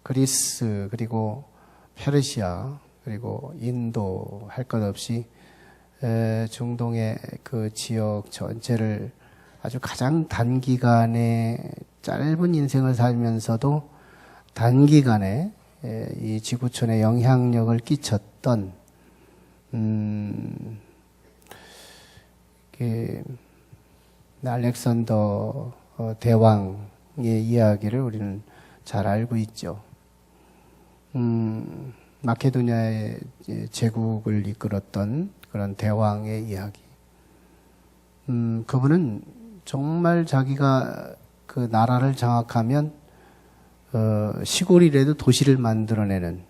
그리스 그리고 페르시아 그리고 인도 할 것 없이 중동의 그 지역 전체를 아주 가장 단기간에 짧은 인생을 살면서도 단기간에 이 지구촌에 영향력을 끼쳤던 알렉산더 대왕의 이야기를 우리는 잘 알고 있죠. 마케도니아의 제국을 이끌었던 그런 대왕의 이야기. 그분은 정말 자기가 그 나라를 장악하면 시골이라도 도시를 만들어내는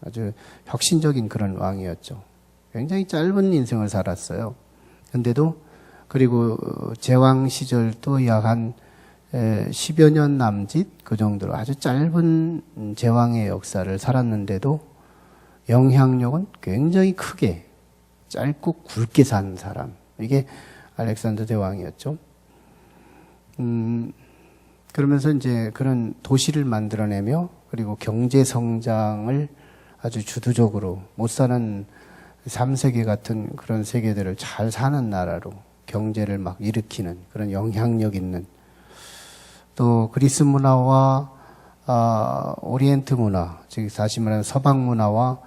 아주 혁신적인 그런 왕이었죠. 굉장히 짧은 인생을 살았어요. 근데도 그리고 제왕 시절도 약 한 10여 년 남짓 그 정도로 아주 짧은 제왕의 역사를 살았는데도 영향력은 굉장히 크게 짧고 굵게 산 사람. 이게 알렉산더 대왕이었죠. 그러면서 이제 그런 도시를 만들어내며 그리고 경제 성장을 아주 주도적으로 못 사는 3세계 같은 그런 세계들을 잘 사는 나라로 경제를 막 일으키는 그런 영향력 있는 또 그리스 문화와 오리엔트 문화, 즉 다시 말하면 서방 문화와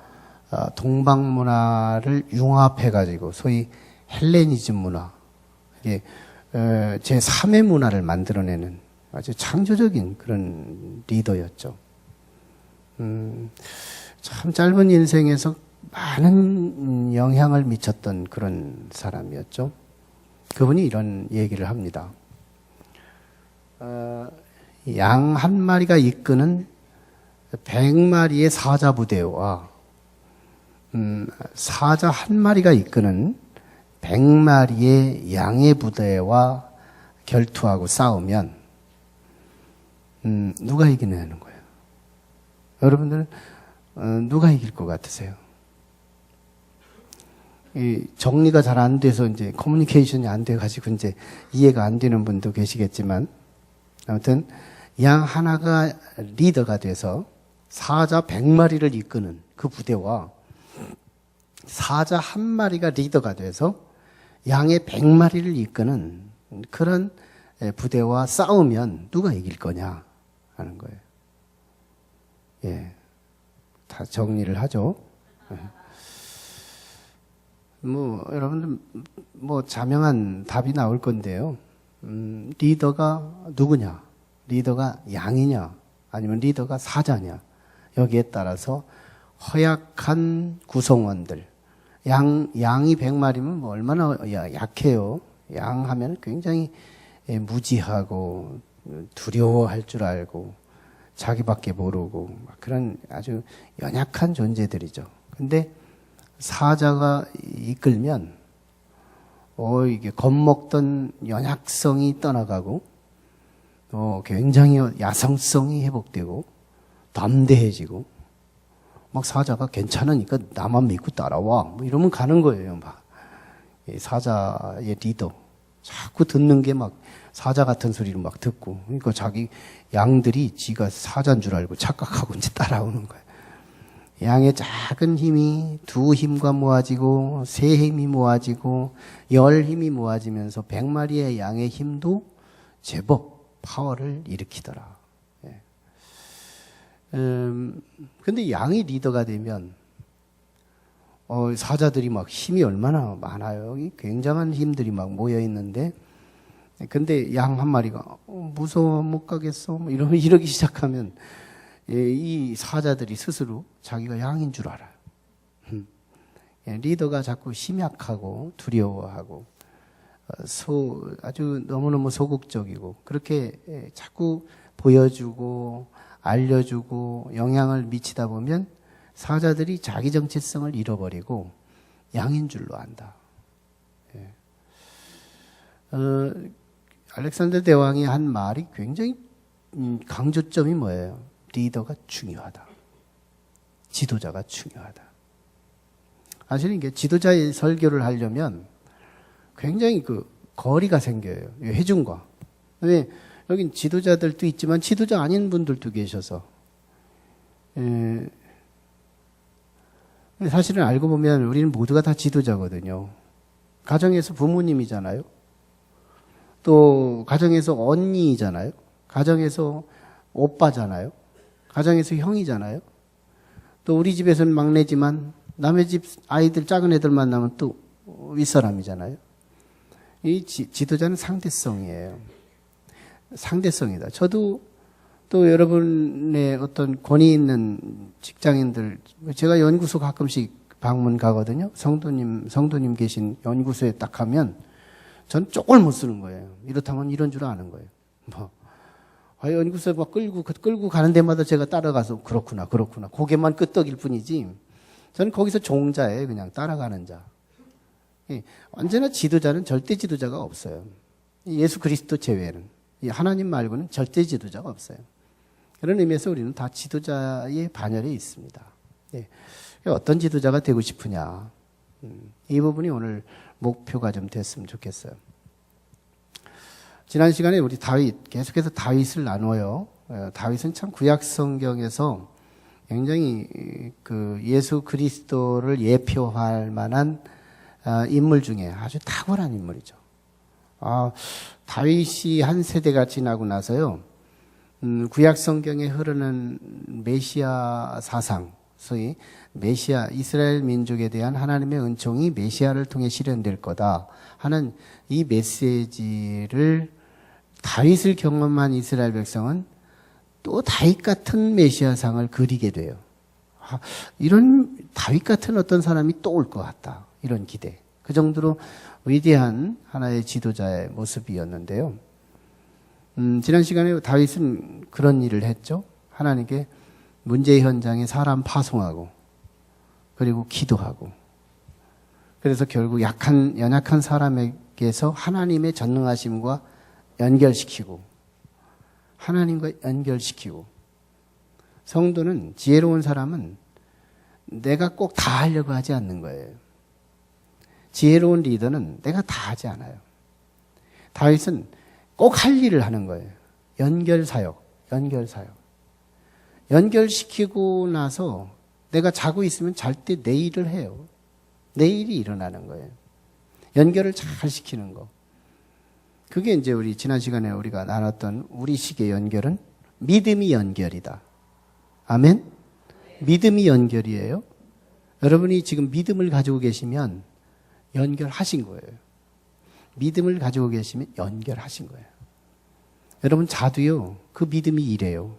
동방 문화를 융합해가지고 소위 헬레니즘 문화, 이게 제3의 문화를 만들어내는 아주 창조적인 그런 리더였죠. 참 짧은 인생에서 많은 영향을 미쳤던 그런 사람이었죠. 그분이 이런 얘기를 합니다. 양 한 마리가 이끄는 100마리의 사자 부대와 사자 한 마리가 이끄는 100마리의 양의 부대와 결투하고 싸우면 누가 이기냐는 거예요. 여러분들은 누가 이길 것 같으세요? 이 정리가 잘 안 돼서 이제 커뮤니케이션이 안 돼 가지고 이제 이해가 안 되는 분도 계시겠지만, 아무튼 양 하나가 리더가 돼서 사자 100마리를 이끄는 그 부대와 사자 한 마리가 리더가 돼서 양의 100마리를 이끄는 그런 부대와 싸우면 누가 이길 거냐 하는 거예요. 예, 다 정리를 하죠. 여러분들 자명한 답이 나올 건데요. 리더가 누구냐? 리더가 양이냐? 아니면 리더가 사자냐? 여기에 따라서 허약한 구성원들, 양이 100마리면 얼마나 약해요. 양 하면 굉장히 무지하고 두려워할 줄 알고 자기밖에 모르고 그런 아주 연약한 존재들이죠. 근데 사자가 이끌면 이게 겁먹던 연약성이 떠나가고 굉장히 야성성이 회복되고 담대해지고 막 사자가 괜찮으니까 나만 믿고 따라와 이러면 가는 거예요. 막 사자의 리더 자꾸 듣는 게 막 사자 같은 소리를 막 듣고, 그러니까 자기 양들이 지가 사자인 줄 알고 착각하고 이제 따라오는 거예요. 양의 작은 힘이 두 힘과 모아지고 세 힘이 모아지고 10 힘이 모아지면서 100마리의 양의 힘도 제법 파워를 일으키더라. 예. 근데 양이 리더가 되면 사자들이 막 힘이 얼마나 많아요. 굉장한 힘들이 막 모여 있는데, 근데 양 한 마리가 무서워 못 가겠어 이러기 시작하면 이 사자들이 스스로 자기가 양인 줄 알아요. 리더가 자꾸 심약하고 두려워하고 아주 너무너무 소극적이고 그렇게 자꾸 보여주고 알려주고 영향을 미치다 보면 사자들이 자기 정체성을 잃어버리고 양인 줄로 안다. 알렉산더 대왕이 한 말이 굉장히 강조점이 뭐예요? 리더가 중요하다. 지도자가 중요하다. 사실 이게 지도자의 설교를 하려면 굉장히 거리가 생겨요. 회중과. 근데 여긴 지도자들도 있지만 지도자 아닌 분들도 계셔서 사실은 알고 보면 우리는 모두가 다 지도자거든요. 가정에서 부모님이잖아요. 또 가정에서 언니잖아요. 가정에서 오빠잖아요. 가정에서 형이잖아요. 또 우리 집에서는 막내지만 남의 집 아이들 작은 애들 만나면 또 윗사람이잖아요. 이 지도자는 상대성이에요. 상대성이다. 저도 또 여러분의 어떤 권위 있는 직장인들, 제가 연구소 가끔씩 방문 가거든요. 성도님 계신 연구소에 딱 가면 전 쪽을 못 쓰는 거예요. 이렇다면 이런 줄 아는 거예요. 연구소에 막 끌고 가는 데마다 제가 따라가서 그렇구나. 고개만 끄덕일 뿐이지. 저는 거기서 종자예요. 그냥 따라가는 자. 언제나 지도자는 절대 지도자가 없어요. 예수 그리스도 제외는. 하나님 말고는 절대 지도자가 없어요. 그런 의미에서 우리는 다 지도자의 반열에 있습니다. 어떤 지도자가 되고 싶으냐. 이 부분이 오늘 목표가 좀 됐으면 좋겠어요. 지난 시간에 우리 계속해서 다윗을 나눠요. 다윗은 참 구약 성경에서 굉장히 그 예수 그리스도를 예표할 만한 인물 중에 아주 탁월한 인물이죠. 다윗이 한 세대가 지나고 나서요, 구약 성경에 흐르는 메시아 사상, 소위 메시아, 이스라엘 민족에 대한 하나님의 은총이 메시아를 통해 실현될 거다 하는 이 메시지를 다윗을 경험한 이스라엘 백성은 또 다윗 같은 메시아상을 그리게 돼요. 이런 다윗 같은 어떤 사람이 또 올 것 같다. 이런 기대. 그 정도로 위대한 하나의 지도자의 모습이었는데요. 지난 시간에 다윗은 그런 일을 했죠. 하나님께 문제 현장에 사람 파송하고 그리고 기도하고 그래서 결국 연약한 사람에게서 하나님의 전능하심과 연결시키고 하나님과 연결시키고 성도는 지혜로운 사람은 내가 꼭 다 하려고 하지 않는 거예요. 지혜로운 리더는 내가 다 하지 않아요. 다윗은 꼭 할 일을 하는 거예요. 연결사역. 연결시키고 나서 내가 자고 있으면 잘 때 내 일을 해요. 내 일이 일어나는 거예요. 연결을 잘 시키는 거. 그게 이제 우리 지난 시간에 우리가 나눴던 우리식의 연결은 믿음이 연결이다. 아멘? 믿음이 연결이에요. 여러분이 지금 믿음을 가지고 계시면 연결하신 거예요. 믿음을 가지고 계시면 연결하신 거예요. 여러분 자도요, 그 믿음이 이래요.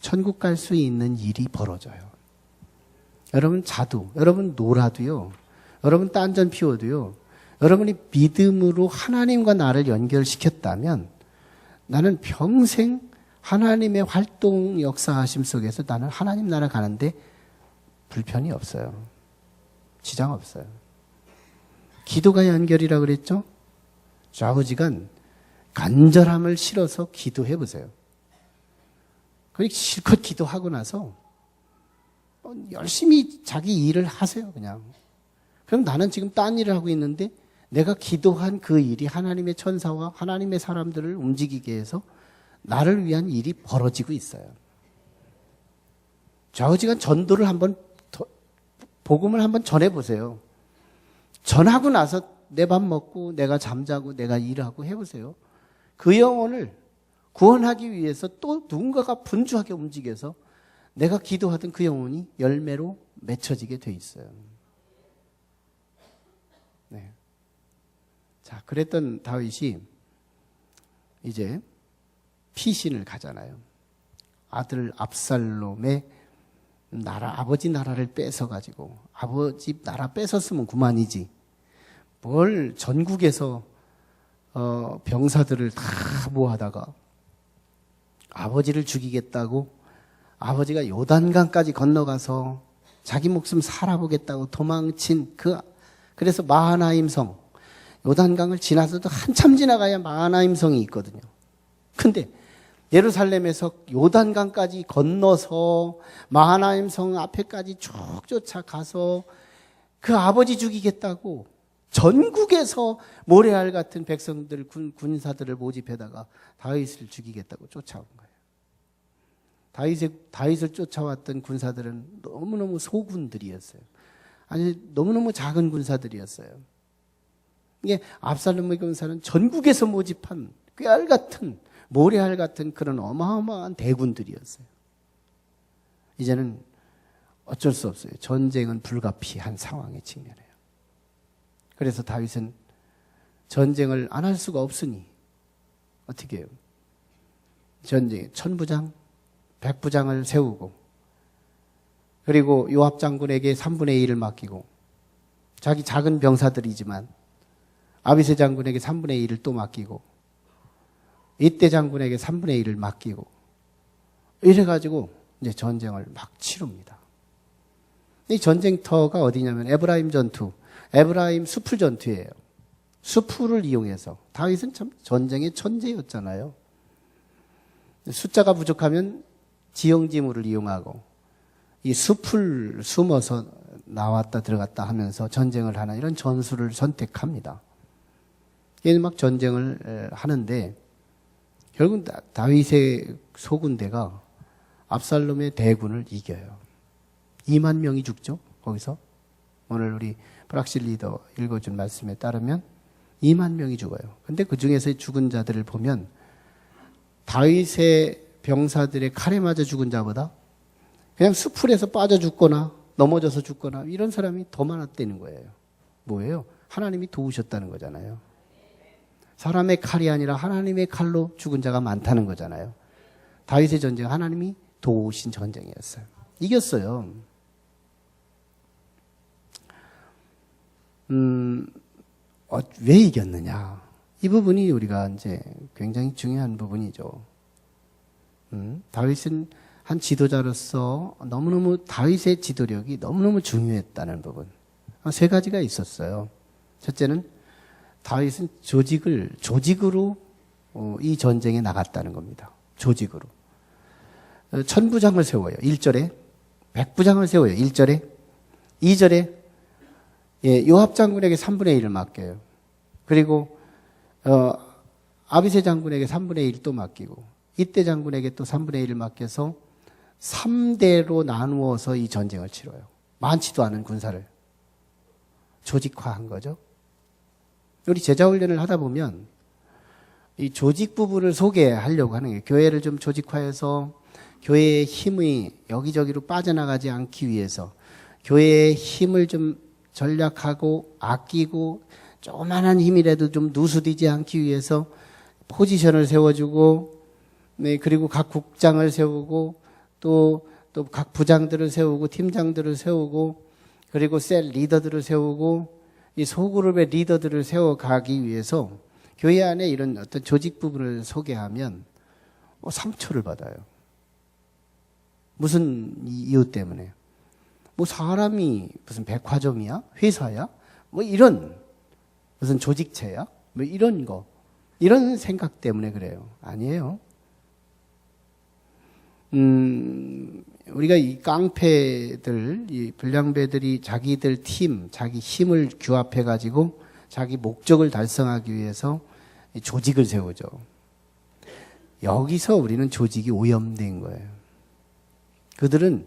천국 갈 수 있는 일이 벌어져요. 여러분 자도, 여러분 놀아도요, 여러분 딴전 피워도요, 여러분이 믿음으로 하나님과 나를 연결시켰다면 나는 평생 하나님의 활동 역사하심 속에서 나는 하나님 나라 가는데 불편이 없어요. 지장 없어요. 기도가 연결이라 그랬죠? 좌우지간 간절함을 실어서 기도해 보세요. 그렇게 실컷 기도하고 나서 열심히 자기 일을 하세요, 그냥. 그럼 나는 지금 딴 일을 하고 있는데 내가 기도한 그 일이 하나님의 천사와 하나님의 사람들을 움직이게 해서 나를 위한 일이 벌어지고 있어요. 좌우지간 전도를 복음을 한번 전해보세요. 전하고 나서 내 밥 먹고 내가 잠자고 내가 일하고 해보세요. 그 영혼을 구원하기 위해서 또 누군가가 분주하게 움직여서 내가 기도하던 그 영혼이 열매로 맺혀지게 돼 있어요. 네. 자, 그랬던 다윗이 이제 피신을 가잖아요. 아들 압살롬의 아버지 나라를 뺏어가지고, 아버지 나라 뺏었으면 그만이지. 뭘 전국에서 병사들을 다 모아다가 아버지를 죽이겠다고 아버지가 요단강까지 건너가서 자기 목숨 살아보겠다고 도망친 그래서 마하나임 성, 요단강을 지나서도 한참 지나가야 마하나임 성이 있거든요. 근데 예루살렘에서 요단강까지 건너서 마하나임 성 앞에까지 쭉 쫓아가서 그 아버지 죽이겠다고 전국에서 모래알 같은 백성들, 군사들을 모집해다가 다윗을 죽이겠다고 쫓아온 거예요. 다윗을 쫓아왔던 군사들은 너무너무 소군들이었어요. 아니, 너무너무 작은 군사들이었어요. 이게 압살롬의 군사는 전국에서 모집한 꾀알 같은, 모래알 같은 그런 어마어마한 대군들이었어요. 이제는 어쩔 수 없어요. 전쟁은 불가피한 상황에 직면해요. 그래서 다윗은 전쟁을 안 할 수가 없으니 어떻게 해요? 전쟁에 천부장, 백부장을 세우고, 그리고 요압 장군에게 3분의 1을 맡기고, 자기 작은 병사들이지만 아비새 장군에게 3분의 1을 또 맡기고, 이때 장군에게 3분의 1을 맡기고, 이래가지고 이제 전쟁을 막 치릅니다. 이 전쟁터가 어디냐면 에브라임 전투, 에브라임 수풀 전투예요. 수풀을 이용해서. 다윗은 참 전쟁의 천재였잖아요. 숫자가 부족하면 지형지물을 이용하고, 이 숲을 숨어서 나왔다 들어갔다 하면서 전쟁을 하는 이런 전술을 선택합니다. 얘는 막 전쟁을 하는데 결국 다윗의 소군대가 압살롬의 대군을 이겨요. 2만 명이 죽죠. 거기서 오늘 우리 브락실 리더 읽어준 말씀에 따르면 2만 명이 죽어요. 근데 그 중에서 죽은 자들을 보면 다윗의 병사들의 칼에 맞아 죽은 자보다 그냥 수풀에서 빠져 죽거나 넘어져서 죽거나 이런 사람이 더 많았다는 거예요. 뭐예요? 하나님이 도우셨다는 거잖아요. 사람의 칼이 아니라 하나님의 칼로 죽은 자가 많다는 거잖아요. 다윗의 전쟁, 하나님이 도우신 전쟁이었어요. 이겼어요. 왜 이겼느냐? 이 부분이 우리가 이제 굉장히 중요한 부분이죠. 다윗은 한 지도자로서 너무너무 다윗의 지도력이 너무너무 중요했다는 부분. 세 가지가 있었어요. 첫째는 다윗은 조직으로 이 전쟁에 나갔다는 겁니다. 조직으로. 천부장을 세워요. 1절에. 백부장을 세워요. 1절에. 2절에 요압 장군에게 3분의 1을 맡겨요. 그리고 아비새 장군에게 3분의 1을 또 맡기고, 이때 장군에게 또 3분의 1을 맡겨서 3대로 나누어서 이 전쟁을 치러요. 많지도 않은 군사를 조직화한 거죠. 우리 제자훈련을 하다 보면 이 조직 부분을 소개하려고 하는 거예요. 교회를 좀 조직화해서 교회의 힘이 여기저기로 빠져나가지 않기 위해서, 교회의 힘을 좀 전략하고 아끼고 조그만한 힘이라도 좀 누수되지 않기 위해서 포지션을 세워주고, 네, 그리고 각 국장을 세우고 또 각 부장들을 세우고 팀장들을 세우고, 그리고 셀 리더들을 세우고, 이 소그룹의 리더들을 세워가기 위해서 교회 안에 이런 어떤 조직 부분을 소개하면 상처를 받아요. 무슨 이유 때문에? 뭐 사람이 무슨 백화점이야? 회사야? 뭐 이런 무슨 조직체야? 뭐 이런 거, 이런 생각 때문에 그래요. 아니에요. 우리가 이 깡패들, 이 불량배들이 자기들 팀, 자기 힘을 규합해가지고 자기 목적을 달성하기 위해서 조직을 세우죠. 여기서 우리는 조직이 오염된 거예요. 그들은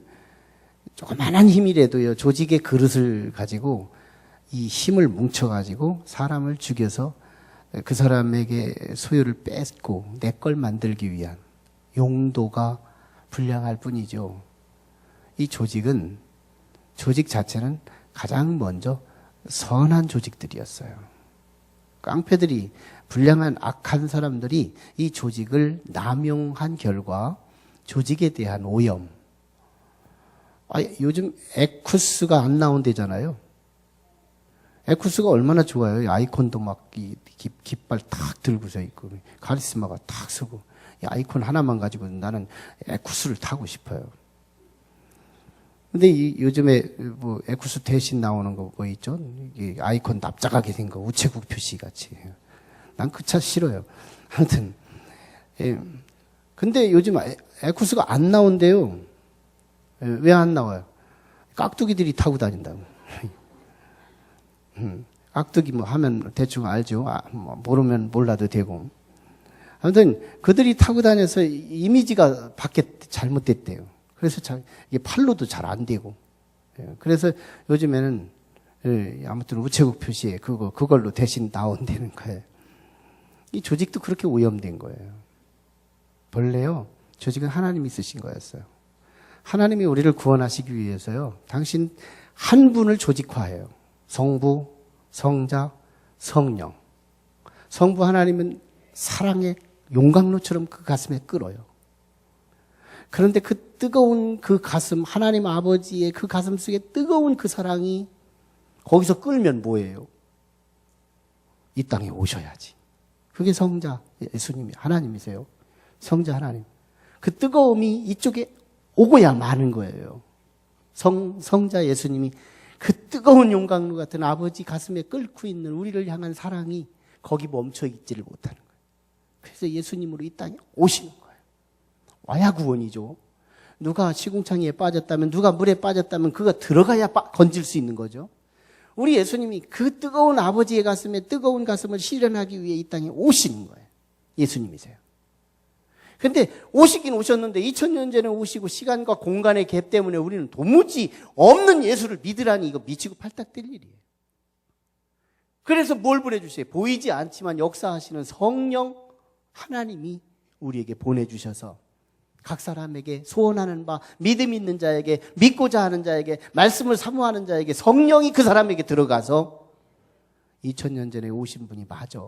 조그만한 힘이라도요, 조직의 그릇을 가지고 이 힘을 뭉쳐가지고 사람을 죽여서 그 사람에게 소유를 뺏고 내 걸 만들기 위한 용도가 불량할 뿐이죠. 이 조직 자체는 가장 먼저 선한 조직들이었어요. 깡패들이, 불량한 악한 사람들이 이 조직을 남용한 결과 조직에 대한 오염. 요즘 에쿠스가 안 나온대잖아요. 에쿠스가 얼마나 좋아요. 아이콘도 막 깃발 탁 들고서 있고 카리스마가 탁 서고, 이 아이콘 하나만 가지고 나는 에쿠스를 타고 싶어요. 근데 요즘에 뭐 에쿠스 대신 나오는 거 뭐 있죠? 이 아이콘 납작하게 된 거, 우체국 표시 같이. 난 그 차 싫어요. 아무튼 근데 요즘 에쿠스가 안 나온대요. 왜 안 나와요? 깍두기들이 타고 다닌다고. 깍두기 뭐 하면 대충 알죠. 뭐 모르면 몰라도 되고. 아무튼 그들이 타고 다녀서 이미지가 밖에 잘못됐대요. 그래서 이게 팔로도 잘 안 되고. 그래서 요즘에는 아무튼 우체국 표시에 그걸로 대신 나온다는 거예요. 이 조직도 그렇게 오염된 거예요. 본래요, 조직은 하나님이 쓰신 거였어요. 하나님이 우리를 구원하시기 위해서요, 당신 한 분을 조직화해요. 성부, 성자, 성령. 성부 하나님은 사랑의 용광로처럼 그 가슴에 끓어요. 그런데 그 뜨거운 그 가슴, 하나님 아버지의 그 가슴 속에 뜨거운 그 사랑이 거기서 끓면 뭐예요? 이 땅에 오셔야지. 그게 성자 예수님이 하나님이세요. 성자 하나님. 그 뜨거움이 이쪽에 오고야 마는 거예요. 성자 예수님이 그 뜨거운 용광로 같은 아버지 가슴에 끓고 있는 우리를 향한 사랑이 거기 멈춰 있지를 못하는 거예요. 그래서 예수님으로 이 땅에 오시는 거예요. 와야 구원이죠. 누가 시궁창이에 빠졌다면, 누가 물에 빠졌다면 그가 들어가야 건질 수 있는 거죠. 우리 예수님이 그 뜨거운 아버지의 가슴에 뜨거운 가슴을 실현하기 위해 이 땅에 오시는 거예요. 예수님이세요. 근데 오시긴 오셨는데 2000년 전에 오시고 시간과 공간의 갭 때문에 우리는 도무지 없는 예수를 믿으라니 이거 미치고 팔딱 뛸 일이에요. 그래서 뭘 보내주세요? 보이지 않지만 역사하시는 성령 하나님이 우리에게 보내주셔서 각 사람에게 소원하는 바, 믿음 있는 자에게, 믿고자 하는 자에게, 말씀을 사모하는 자에게 성령이 그 사람에게 들어가서 2000년 전에 오신 분이 맞아.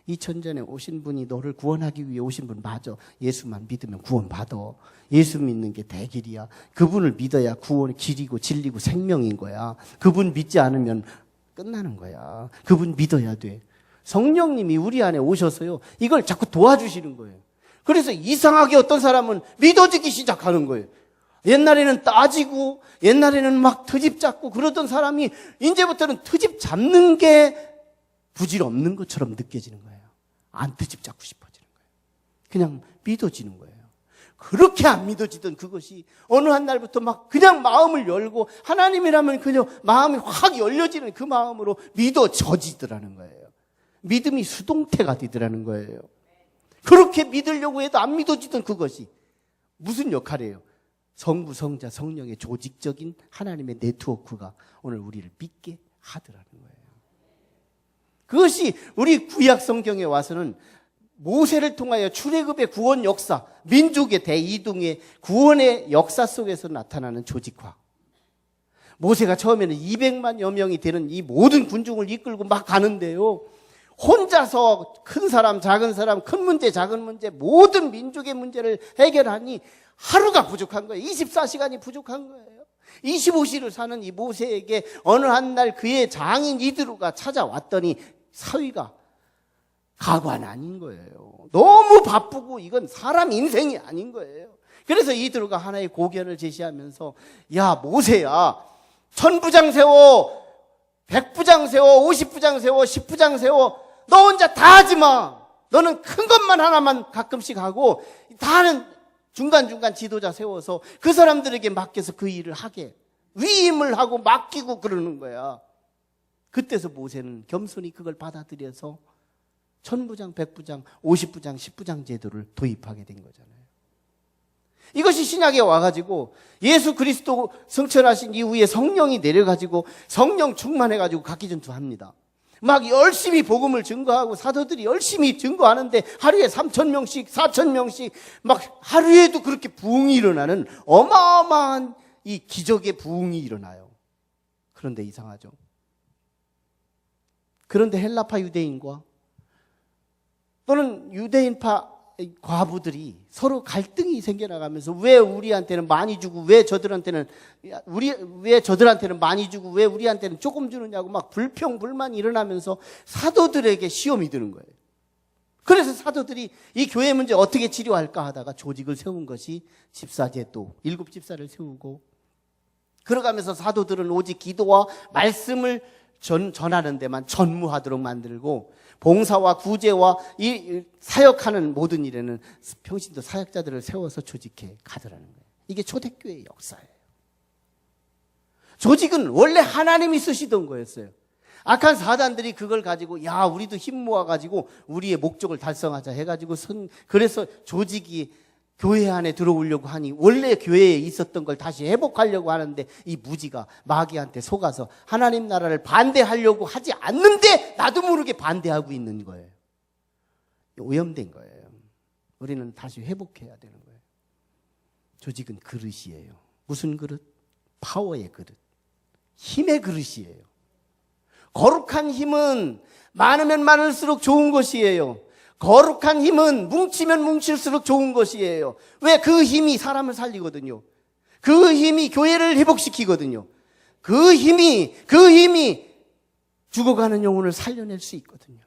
2000년 전에 오신 분이 너를 구원하기 위해 오신 분 맞아. 예수만 믿으면 구원 받아. 예수 믿는 게 대길이야. 그분을 믿어야 구원의 길이고 진리고 생명인 거야. 그분 믿지 않으면 끝나는 거야. 그분 믿어야 돼. 성령님이 우리 안에 오셔서요, 이걸 자꾸 도와주시는 거예요. 그래서 이상하게 어떤 사람은 믿어지기 시작하는 거예요. 옛날에는 따지고, 옛날에는 막 트집 잡고 그러던 사람이 이제부터는 트집 잡는 게 부질없는 것처럼 느껴지는 거예요. 안 트집 잡고 싶어지는 거예요. 그냥 믿어지는 거예요. 그렇게 안 믿어지던 그것이 어느 한 날부터 막 그냥 마음을 열고 하나님이라면 그냥 마음이 확 열려지는 그 마음으로 믿어져지더라는 거예요. 믿음이 수동태가 되더라는 거예요. 그렇게 믿으려고 해도 안 믿어지던 그것이 무슨 역할이에요? 성부, 성자, 성령의 조직적인 하나님의 네트워크가 오늘 우리를 믿게 하더라는 거예요. 그것이 우리 구약 성경에 와서는 모세를 통하여 출애굽의 구원 역사, 민족의 대이동의 구원의 역사 속에서 나타나는 조직화. 모세가 처음에는 200만여 명이 되는 이 모든 군중을 이끌고 막 가는데요, 혼자서 큰 사람, 작은 사람, 큰 문제, 작은 문제, 모든 민족의 문제를 해결하니 하루가 부족한 거예요. 24시간이 부족한 거예요. 25시를 사는 이 모세에게 어느 한 날 그의 장인 이드로가 찾아왔더니 사위가 가관 아닌 거예요. 너무 바쁘고 이건 사람 인생이 아닌 거예요. 그래서 이드로가 하나의 고견을 제시하면서, 야 모세야, 1000부장 세워, 100부장 세워, 50부장 세워, 10부장 세워. 너 혼자 다 하지 마. 너는 큰 것만 하나만 가끔씩 하고 다른 중간중간 지도자 세워서 그 사람들에게 맡겨서 그 일을 하게 위임을 하고 맡기고 그러는 거야. 그때서 모세는 겸손히 그걸 받아들여서 1000부장, 100부장, 50부장, 10부장 제도를 도입하게 된 거잖아요. 이것이 신약에 와가지고 예수 그리스도 승천하신 이후에 성령이 내려가지고 성령 충만해가지고 각기전투합니다. 막 열심히 복음을 증거하고 사도들이 열심히 증거하는데 하루에 3000명씩 4000명씩 막 하루에도 그렇게 부흥이 일어나는 어마어마한 이 기적의 부흥이 일어나요. 그런데 이상하죠. 그런데 헬라파 유대인과 또는 유대인파 과부들이 서로 갈등이 생겨나가면서 왜 우리한테는 많이 주고 왜 저들한테는 많이 주고 왜 우리한테는 조금 주느냐고 막 불평 불만이 일어나면서 사도들에게 시험이 드는 거예요. 그래서 사도들이 이 교회 문제 어떻게 치료할까 하다가 조직을 세운 것이 집사제도, 7집사를 세우고, 그러가면서 사도들은 오직 기도와 말씀을 전하는 데만 전무하도록 만들고, 봉사와 구제와 이 사역하는 모든 일에는 평신도 사역자들을 세워서 조직해 가더라는 거예요. 이게 초대교회의 역사예요. 조직은 원래 하나님이 쓰시던 거였어요. 악한 사단들이 그걸 가지고 야 우리도 힘 모아가지고 우리의 목적을 달성하자 해가지고 그래서 조직이 교회 안에 들어오려고 하니 원래 교회에 있었던 걸 다시 회복하려고 하는데 이 무지가 마귀한테 속아서 하나님 나라를 반대하려고 하지 않는데 나도 모르게 반대하고 있는 거예요. 오염된 거예요. 우리는 다시 회복해야 되는 거예요. 조직은 그릇이에요. 무슨 그릇? 파워의 그릇. 힘의 그릇이에요. 거룩한 힘은 많으면 많을수록 좋은 것이에요. 거룩한 힘은 뭉치면 뭉칠수록 좋은 것이에요. 왜? 그 힘이 사람을 살리거든요. 그 힘이 교회를 회복시키거든요. 그 힘이 죽어가는 영혼을 살려낼 수 있거든요.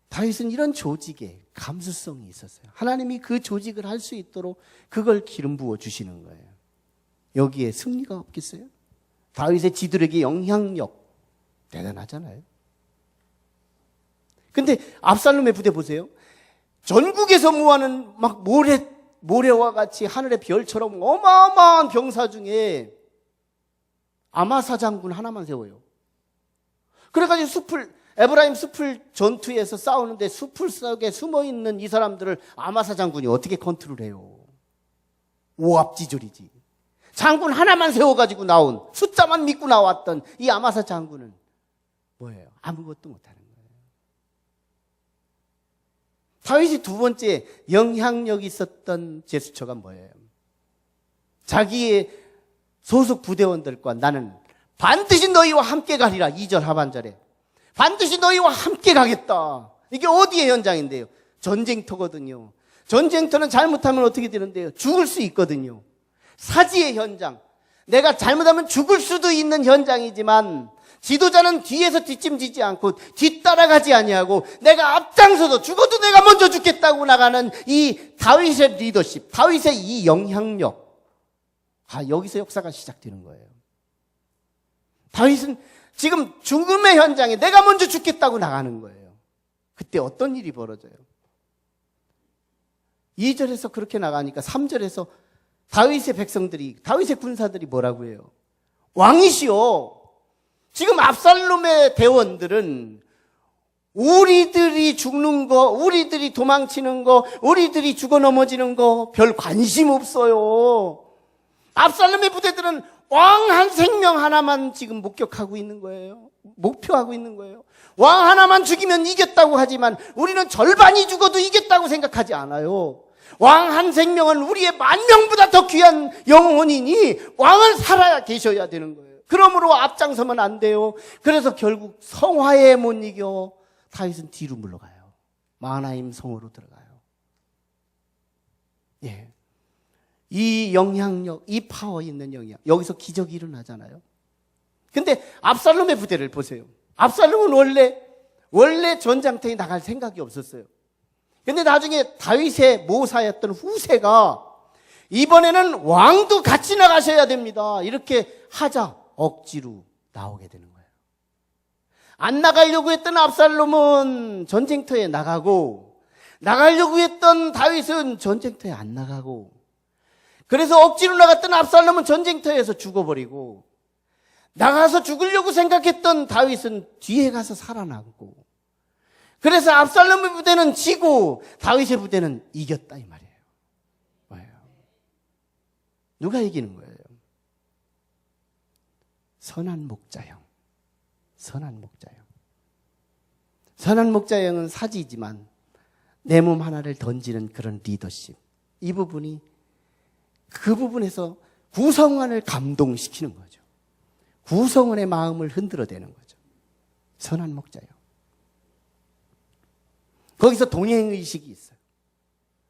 다윗은 이런 조직에 감수성이 있었어요. 하나님이 그 조직을 할 수 있도록 그걸 기름 부어 주시는 거예요. 여기에 승리가 없겠어요? 다윗의 지도력의 영향력 대단하잖아요. 근데 압살롬의 부대 보세요. 전국에서 모아는 막 모래와 같이 하늘의 별처럼 어마어마한 병사 중에 아마사 장군 하나만 세워요. 그래가지고 에브라임 숲을 전투에서 싸우는데 숲을 속에 숨어있는 이 사람들을 아마사 장군이 어떻게 컨트롤해요? 오합지졸이지. 장군 하나만 세워가지고 나온, 숫자만 믿고 나왔던 이 아마사 장군은 뭐예요? 아무것도 못하는 거예요. 다윗이 두 번째 영향력 있었던 제스처가 뭐예요? 자기의 소속 부대원들과 나는 반드시 너희와 함께 가리라. 2절 하반절에 반드시 너희와 함께 가겠다. 이게 어디의 현장인데요? 전쟁터거든요. 전쟁터는 잘못하면 어떻게 되는데요? 죽을 수 있거든요. 사지의 현장. 내가 잘못하면 죽을 수도 있는 현장이지만 지도자는 뒤에서 뒷짐지지 않고 뒤따라가지 아니하고 내가 앞장서도 죽어도 내가 먼저 죽겠다고 나가는 이 다윗의 리더십, 다윗의 이 영향력. 여기서 역사가 시작되는 거예요. 다윗은 지금 죽음의 현장에 내가 먼저 죽겠다고 나가는 거예요. 그때 어떤 일이 벌어져요? 2절에서 그렇게 나가니까 3절에서 다윗의 백성들이, 다윗의 군사들이 뭐라고 해요? 왕이시여, 지금 압살롬의 대원들은 우리들이 죽는 거, 우리들이 도망치는 거, 우리들이 죽어 넘어지는 거 별 관심 없어요. 압살롬의 부대들은 왕 한 생명 하나만 지금 목격하고 있는 거예요. 목표하고 있는 거예요. 왕 하나만 죽이면 이겼다고 하지만 우리는 절반이 죽어도 이겼다고 생각하지 않아요. 왕 한 생명은 우리의 10,000명보다 더 귀한 영혼이니 왕은 살아야 계셔야 되는 거예요. 그러므로 앞장서면 안 돼요. 그래서 결국 성화에 못 이겨 다윗은 뒤로 물러가요. 마하나임 성으로 들어가요. 예. 이 영향력, 이 파워 있는 영향. 여기서 기적이 일어나잖아요. 근데 압살롬의 부대를 보세요. 압살롬은 원래 전장터에 나갈 생각이 없었어요. 근데 나중에 다윗의 모사였던 후세가 이번에는 왕도 같이 나가셔야 됩니다. 이렇게 하자 억지로 나오게 되는 거예요. 안 나가려고 했던 압살롬은 전쟁터에 나가고 나가려고 했던 다윗은 전쟁터에 안 나가고 그래서 억지로 나갔던 압살롬은 전쟁터에서 죽어버리고 나가서 죽으려고 생각했던 다윗은 뒤에 가서 살아남고 그래서 압살롬의 부대는 지고 다윗의 부대는 이겼다 이 말이에요. 뭐예요? 누가 이기는 거예요? 선한 목자형. 선한 목자형. 선한 목자형은 사지이지만 내 몸 하나를 던지는 그런 리더십. 이 부분이 그 부분에서 구성원을 감동시키는 거죠. 구성원의 마음을 흔들어대는 거죠. 선한 목자형. 거기서 동행의식이 있어요.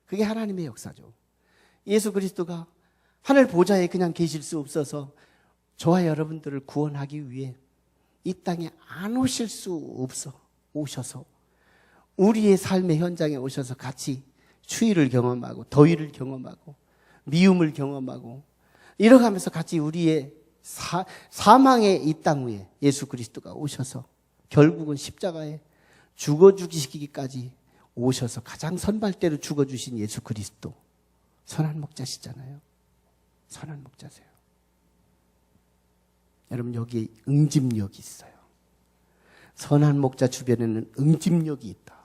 그게 하나님의 역사죠. 예수 그리스도가 하늘 보좌에 그냥 계실 수 없어서 저와 여러분들을 구원하기 위해 이 땅에 안 오실 수 없어 오셔서 우리의 삶의 현장에 오셔서 같이 추위를 경험하고 더위를 경험하고 미움을 경험하고 이러가면서 같이 우리의 사망의 이 땅 위에 예수 그리스도가 오셔서 결국은 십자가에 죽어 죽이시기까지 오셔서 가장 선발대로 죽어주신 예수 그리스도 선한 목자시잖아요. 선한 목자세요. 여러분 여기에 응집력이 있어요. 선한 목자 주변에는 응집력이 있다.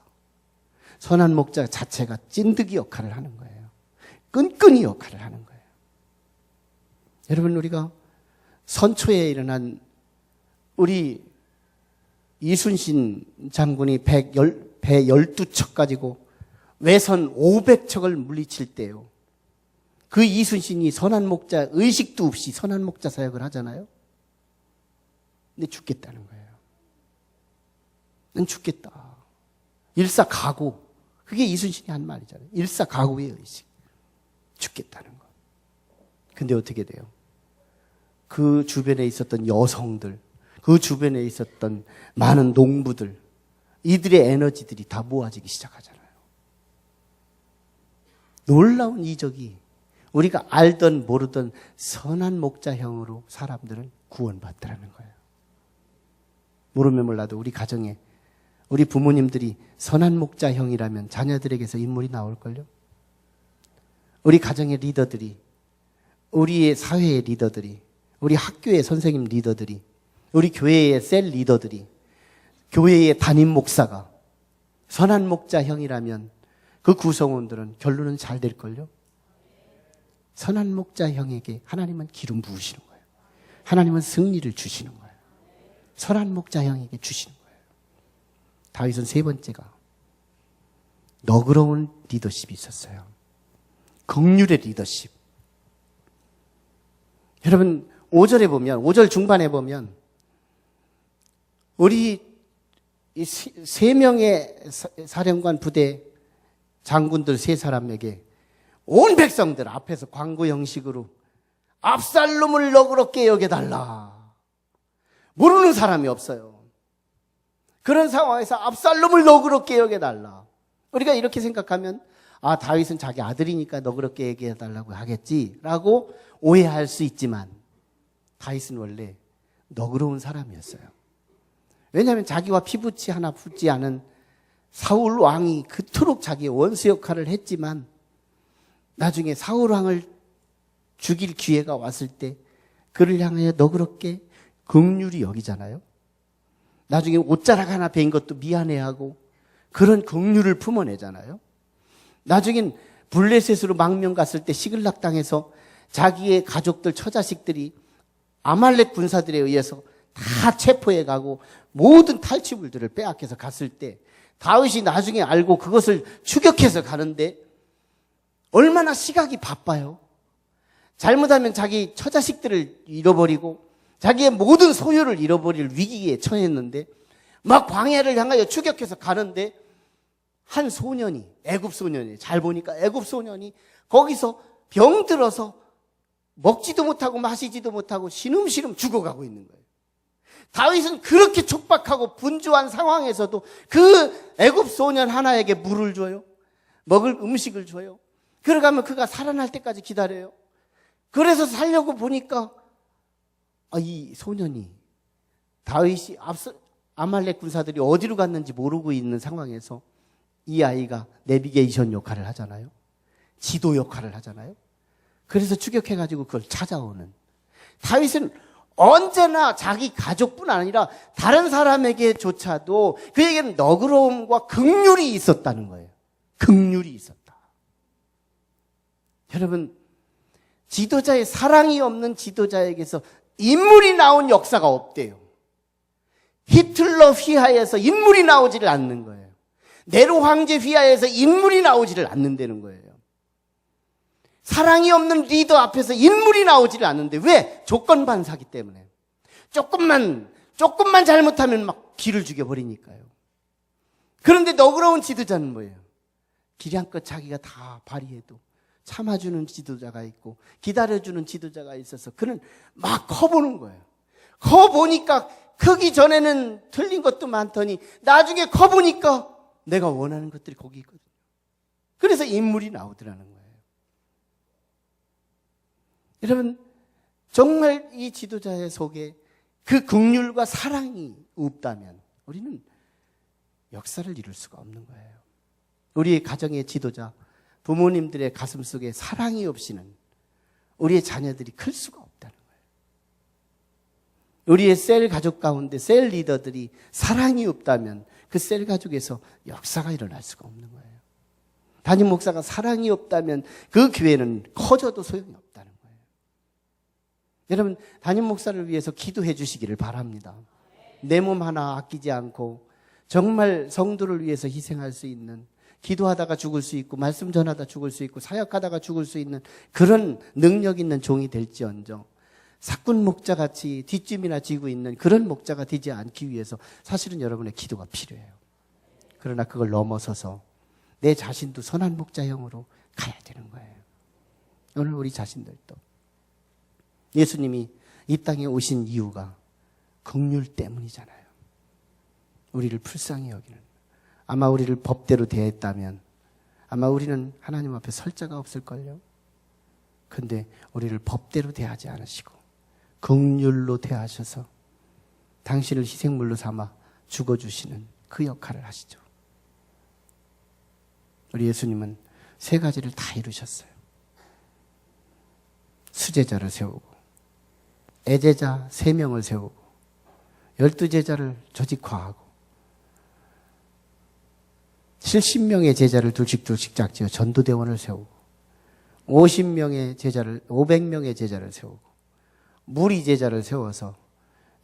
선한 목자 자체가 찐득이 역할을 하는 거예요. 끈끈이 역할을 하는 거예요. 여러분 우리가 선초에 일어난 우리 이순신 장군이 배 12척 가지고 외선 500척을 물리칠 때요. 그 이순신이 선한 목자 의식도 없이 선한 목자 사역을 하잖아요. 근데 죽겠다는 거예요. 난 죽겠다. 일사각오. 그게 이순신이 한 말이잖아요. 일사각오의 의식. 죽겠다는 거. 근데 어떻게 돼요? 그 주변에 있었던 여성들, 그 주변에 있었던 많은 농부들, 이들의 에너지들이 다 모아지기 시작하잖아요. 놀라운 이적이 우리가 알던 모르던 선한 목자형으로 사람들을 구원받더라는 거예요. 모르면 몰라도 우리 가정에 우리 부모님들이 선한 목자형이라면 자녀들에게서 인물이 나올걸요. 우리 가정의 리더들이, 우리의 사회의 리더들이, 우리 학교의 선생님 리더들이, 우리 교회의 셀 리더들이, 교회의 담임 목사가 선한 목자형이라면 그 구성원들은 결론은 잘 될걸요. 선한 목자형에게 하나님은 기름 부으시는 거예요. 하나님은 승리를 주시는 거예요. 선한 목자형에게 주시는 거예요. 다윗은 세 번째가 너그러운 리더십이 있었어요. 긍휼의 리더십. 여러분 5절에 보면, 5절 중반에 보면 우리 이 세 명의 사령관 부대 장군들 세 사람에게 온 백성들 앞에서 광고 형식으로 압살롬을 너그럽게 여겨달라. 모르는 사람이 없어요. 그런 상황에서 압살롬을 너그럽게 여겨달라. 우리가 이렇게 생각하면 아, 다윗은 자기 아들이니까 너그럽게 얘기해달라고 하겠지라고 오해할 수 있지만 다윗은 원래 너그러운 사람이었어요. 왜냐하면 자기와 피붙이 하나 붙지 않은 사울 왕이 그토록 자기의 원수 역할을 했지만 나중에 사울 왕을 죽일 기회가 왔을 때 그를 향하여 너그럽게 긍휼히 여기잖아요. 나중에 옷자락 하나 베인 것도 미안해하고 그런 긍휼을 품어내잖아요. 나중엔 블레셋으로 망명 갔을 때 시글락 당해서 자기의 가족들 처자식들이 아말렉 군사들에 의해서 다 체포해 가고 모든 탈취물들을 빼앗겨서 갔을 때 다윗이 나중에 알고 그것을 추격해서 가는데 얼마나 시각이 바빠요. 잘못하면 자기 처자식들을 잃어버리고 자기의 모든 소유를 잃어버릴 위기에 처했는데 막 광야를 향하여 추격해서 가는데 한 소년이, 애굽 소년이, 잘 보니까 애굽 소년이 거기서 병들어서 먹지도 못하고 마시지도 못하고 시름시름 죽어가고 있는 거예요. 다윗은 그렇게 촉박하고 분주한 상황에서도 그 애굽 소년 하나에게 물을 줘요. 먹을 음식을 줘요. 그러가면 그가 살아날 때까지 기다려요. 그래서 살려고 보니까 이 소년이 다윗이 아말렉 군사들이 어디로 갔는지 모르고 있는 상황에서 이 아이가 내비게이션 역할을 하잖아요. 지도 역할을 하잖아요. 그래서 추격해가지고 그걸 찾아오는. 다윗은 언제나 자기 가족뿐 아니라 다른 사람에게조차도 그에게는 너그러움과 긍휼이 있었다는 거예요. 긍휼이 있었다. 여러분, 지도자의 사랑이 없는 지도자에게서 인물이 나온 역사가 없대요. 히틀러 휘하에서 인물이 나오지를 않는 거예요. 네로 황제 휘하에서 인물이 나오지를 않는다는 거예요. 사랑이 없는 리더 앞에서 인물이 나오지를 않는데 왜? 조건 반사기 때문에. 조금만 잘못하면 막 기를 죽여버리니까요. 그런데 너그러운 지도자는 뭐예요? 기량껏 자기가 다 발휘해도 참아주는 지도자가 있고 기다려주는 지도자가 있어서 그는 막 커보는 거예요. 커보니까 크기 전에는 틀린 것도 많더니 나중에 커보니까 내가 원하는 것들이 거기 있거든요. 그래서 인물이 나오더라는 거예요. 여러분, 정말 이 지도자의 속에 그 긍휼과 사랑이 없다면 우리는 역사를 이룰 수가 없는 거예요. 우리의 가정의 지도자, 부모님들의 가슴 속에 사랑이 없이는 우리의 자녀들이 클 수가 없다는 거예요. 우리의 셀 가족 가운데 셀 리더들이 사랑이 없다면 그 셀 가족에서 역사가 일어날 수가 없는 거예요. 담임 목사가 사랑이 없다면 그 교회는 커져도 소용이 없다는 거예요. 여러분, 담임 목사를 위해서 기도해 주시기를 바랍니다. 내 몸 하나 아끼지 않고 정말 성도를 위해서 희생할 수 있는, 기도하다가 죽을 수 있고 말씀 전하다 죽을 수 있고 사역하다가 죽을 수 있는 그런 능력 있는 종이 될지언정 사꾼 목자같이 뒷짐이나 지고 있는 그런 목자가 되지 않기 위해서 사실은 여러분의 기도가 필요해요. 그러나 그걸 넘어서서 내 자신도 선한 목자형으로 가야 되는 거예요. 오늘 우리 자신들도 예수님이 이 땅에 오신 이유가 긍휼 때문이잖아요. 우리를 불쌍히 여기는. 아마 우리를 법대로 대했다면 아마 우리는 하나님 앞에 설 자가 없을걸요. 그런데 우리를 법대로 대하지 않으시고 긍휼로 대하셔서 당신을 희생물로 삼아 죽어주시는 그 역할을 하시죠. 우리 예수님은 세 가지를 다 이루셨어요. 수제자를 세우고 애제자 3명을 세우고 12제자를 조직화하고 70명의 제자를 둘씩 짝지어 전도대원을 세우고 50명의 제자를 세우고 무리 제자를 세워서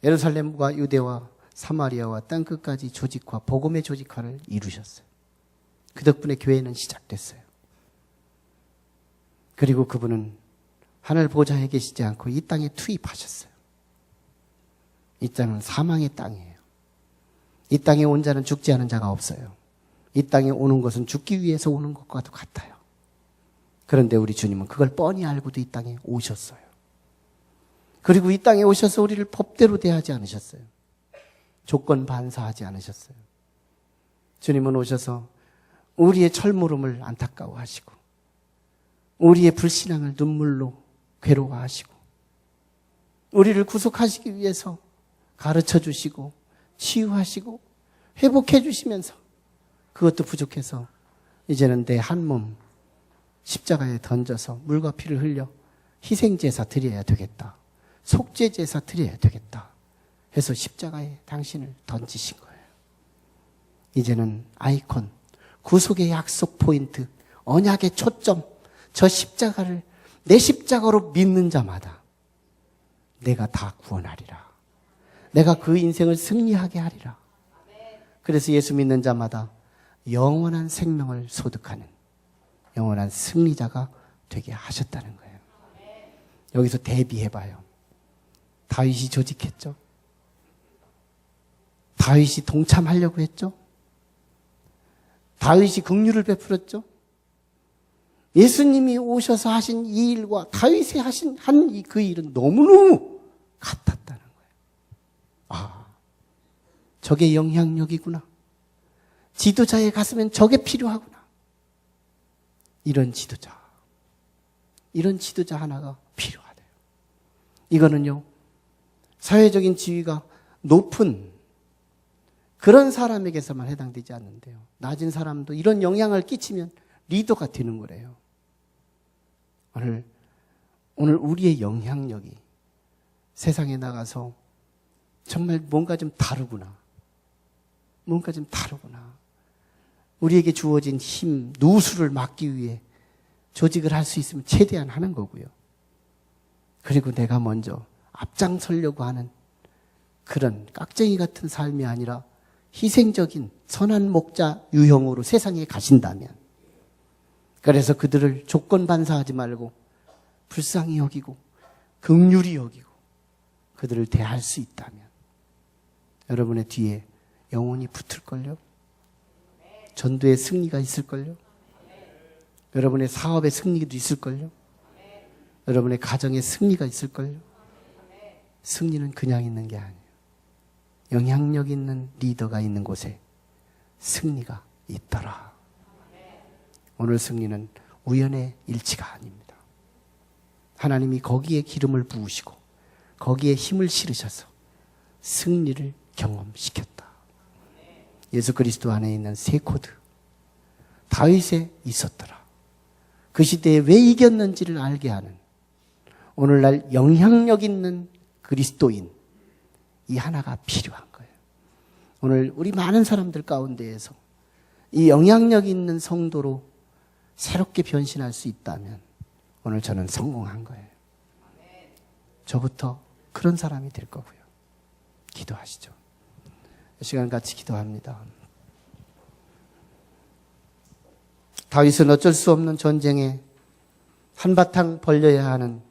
예루살렘과 유대와 사마리아와 땅끝까지 조직화, 복음의 조직화를 이루셨어요. 그 덕분에 교회는 시작됐어요. 그리고 그분은 하늘 보좌에 계시지 않고 이 땅에 투입하셨어요. 이 땅은 사망의 땅이에요. 이 땅에 온 자는 죽지 않은 자가 없어요. 이 땅에 오는 것은 죽기 위해서 오는 것과도 같아요. 그런데 우리 주님은 그걸 뻔히 알고도 이 땅에 오셨어요. 그리고 이 땅에 오셔서 우리를 법대로 대하지 않으셨어요. 조건 반사하지 않으셨어요. 주님은 오셔서 우리의 철물음을 안타까워하시고 우리의 불신앙을 눈물로 괴로워하시고 우리를 구속하시기 위해서 가르쳐 주시고 치유하시고 회복해 주시면서 그것도 부족해서 이제는 내 한 몸 십자가에 던져서 물과 피를 흘려 희생제사 드려야 되겠다. 속죄제사 드려야 되겠다. 해서 십자가에 당신을 던지신 거예요. 이제는 아이콘, 구속의 약속 포인트, 언약의 초점, 저 십자가를 내 십자가로 믿는 자마다 내가 다 구원하리라. 내가 그 인생을 승리하게 하리라. 그래서 예수 믿는 자마다 영원한 생명을 소득하는 영원한 승리자가 되게 하셨다는 거예요. 여기서 대비해봐요. 다윗이 조직했죠. 다윗이 동참하려고 했죠. 다윗이 긍휼을 베풀었죠. 예수님이 오셔서 하신 이 일과 다윗이 한 그 일은 너무너무 같았다는 거예요. 아, 저게 영향력이구나. 지도자에 갔으면 저게 필요하구나. 이런 지도자 하나가 필요하대요. 이거는요, 사회적인 지위가 높은 그런 사람에게서만 해당되지 않는데요. 낮은 사람도 이런 영향을 끼치면 리더가 되는 거래요. 오늘 우리의 영향력이 세상에 나가서 정말 뭔가 좀 다르구나. 우리에게 주어진 힘, 누수를 막기 위해 조직을 할 수 있으면 최대한 하는 거고요. 그리고 내가 먼저 앞장서려고 하는 그런 깍쟁이 같은 삶이 아니라 희생적인 선한 목자 유형으로 세상에 가신다면, 그래서 그들을 조건 반사하지 말고 불쌍히 여기고 긍휼히 여기고 그들을 대할 수 있다면 여러분의 뒤에 영혼이 붙을걸요? 전도의 승리가 있을걸요? 여러분의 사업의 승리도 있을걸요? 여러분의 가정의 승리가 있을걸요? 승리는 그냥 있는 게 아니에요. 영향력 있는 리더가 있는 곳에 승리가 있더라. 오늘 승리는 우연의 일치가 아닙니다. 하나님이 거기에 기름을 부으시고 거기에 힘을 실으셔서 승리를 경험시켰다. 예수 그리스도 안에 있는 세 코드, 다윗에 있었더라. 그 시대에 왜 이겼는지를 알게 하는 오늘날 영향력 있는 그리스도인, 이 하나가 필요한 거예요. 오늘 우리 많은 사람들 가운데에서 이 영향력 있는 성도로 새롭게 변신할 수 있다면 오늘 저는 성공한 거예요. 저부터 그런 사람이 될 거고요. 기도하시죠. 이 시간 같이 기도합니다. 다윗은 어쩔 수 없는 전쟁에 한바탕 벌려야 하는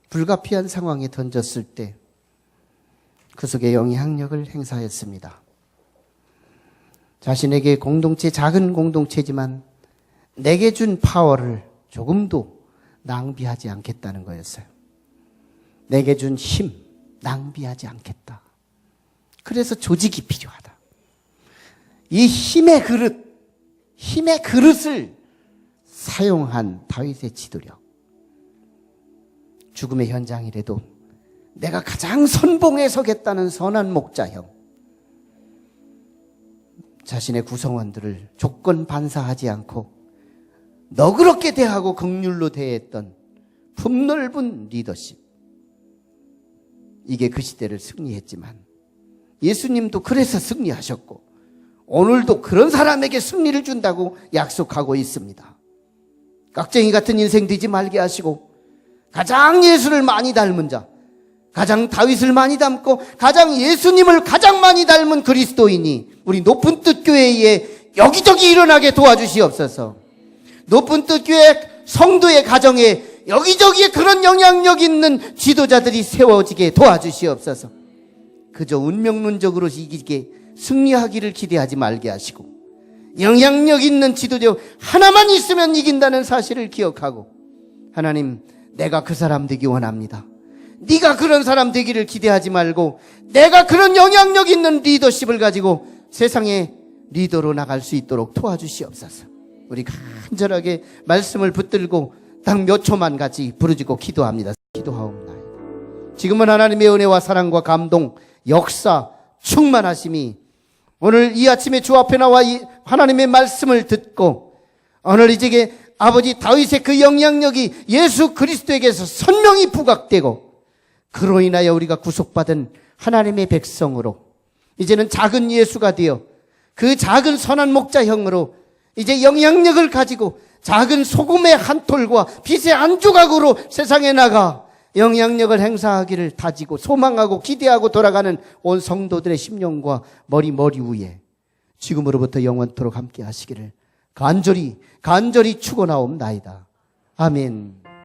불가피한 상황에 던졌을 때 그 속에 영향력을 행사했습니다. 자신에게 공동체, 작은 공동체지만 내게 준 파워를 조금도 낭비하지 않겠다는 거였어요. 내게 준 힘, 낭비하지 않겠다. 그래서 조직이 필요하다. 이 힘의 그릇을 사용한 다윗의 지도력. 죽음의 현장이라도 내가 가장 선봉에 서겠다는 선한 목자형. 자신의 구성원들을 조건 반사하지 않고 너그럽게 대하고 긍휼로 대했던 품넓은 리더십. 이게 그 시대를 승리했지만 예수님도 그래서 승리하셨고 오늘도 그런 사람에게 승리를 준다고 약속하고 있습니다. 깍쟁이 같은 인생 되지 말게 하시고 가장 예수를 많이 닮은 자, 가장 다윗을 많이 닮고 가장 예수님을 가장 많이 닮은 그리스도인이 우리 높은 뜻 교회에 여기저기 일어나게 도와주시옵소서. 높은 뜻 교회 성도의 가정에 여기저기에 그런 영향력 있는 지도자들이 세워지게 도와주시옵소서. 그저 운명론적으로 이기게 승리하기를 기대하지 말게 하시고 영향력 있는 지도자 하나만 있으면 이긴다는 사실을 기억하고 하나님, 내가 그 사람 되기 원합니다. 네가 그런 사람 되기를 기대하지 말고 내가 그런 영향력 있는 리더십을 가지고 세상의 리더로 나갈 수 있도록 도와주시옵소서. 우리 간절하게 말씀을 붙들고 딱 몇 초만 같이 부르짖고 기도합니다. 기도하옵나이다. 지금은 하나님의 은혜와 사랑과 감동, 역사, 충만하심이 오늘 이 아침에 주 앞에 나와 이 하나님의 말씀을 듣고 오늘 이제 아버지 다윗의 그 영향력이 예수 그리스도에게서 선명히 부각되고 그로 인하여 우리가 구속받은 하나님의 백성으로 이제는 작은 예수가 되어 그 작은 선한 목자형으로 이제 영향력을 가지고 작은 소금의 한 톨과 빛의 한 조각으로 세상에 나가 영향력을 행사하기를 다지고 소망하고 기대하고 돌아가는 온 성도들의 심령과 머리 위에 지금으로부터 영원토록 함께 하시기를 간절히 축원하옵나이다. 아멘.